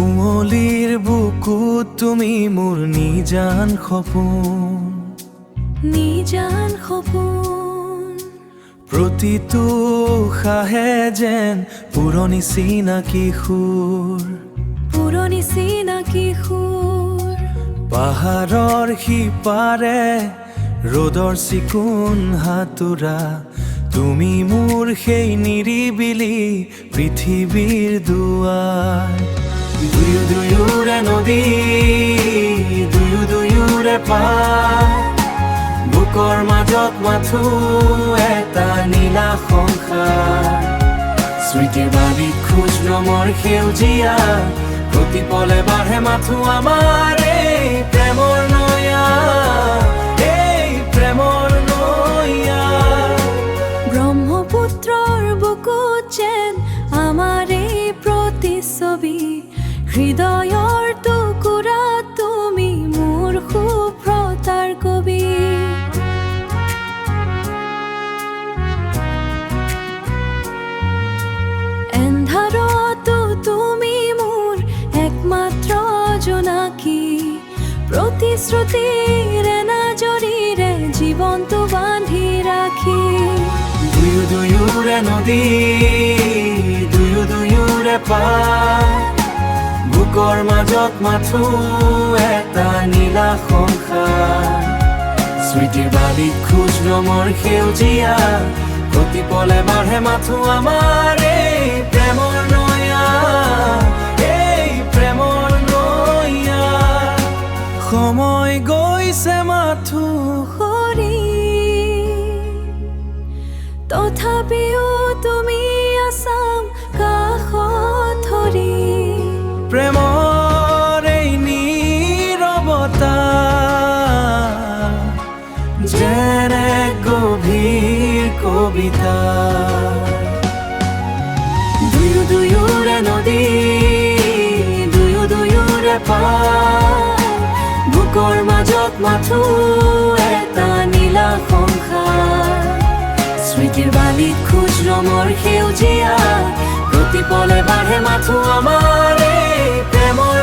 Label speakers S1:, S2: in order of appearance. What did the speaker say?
S1: কুঁৱলীৰ বুকুত তুমি মোৰ নিজান সপোন প্ৰতিটো উশাহে যেন পুৰণি চিনাকি সুৰ পাহাৰৰ সিপাৰে ৰ'দৰ চিকুণ হাতোৰা তুমি মোৰ সেই নিৰিবিলি পৃথিৱীৰ দুৱাৰ দুয়োৰে নদী দুয়োৰে পাৰ বুকৰ মাজত মাথো এটা নীলা সংসাৰ স্মৃতিৰ বালিত খোজ নমৰ সেউজীয়া প্ৰতিপলে বাঢ়ে মাথো আমাৰ এই প্ৰেমৰ নৈয়া
S2: ব্ৰহ্মপুত্ৰৰ বুকুত যেন আমাৰ এই প্ৰতিচ্ছবি হৃদয়ৰ টুকুৰা তুমি মোৰ শুভ্ৰতাৰ কবি এন্ধাৰতো তুমি মোৰ একমাত্ৰ জোনাকী প্ৰতিশ্ৰুতিৰে নাজৰিৰে জীৱনটো বান্ধি ৰাখি
S1: দুয়োৰে নদী দুয়োৰে পাৰ বুকৰ মাজত মাথো এটা নীলা সংসাৰ স্মৃতিৰ বালিত খোজ নমৰ সেউজীয়া প্ৰতিপলে বাঢ়ে মাথো আমাৰ এই প্ৰেমৰ নৈয়া সময় গৈছে মাথো
S2: সৰি তথাপিও তুমি আছাম কাষত ধৰি
S1: প্ৰেমৰ এই নীৰৱতা যেন এক গভীৰ কবিতা দুয়োৰে নদী দুয়োৰে পাৰ বুকৰ মাজত মাথো এটা নীলা সংসাৰ স্মৃতিৰ বালিত খোজ নমৰ সেউজীয়া প্ৰতিপলে বাঢ়ে মাথো আমাৰ এই প্ৰেমৰ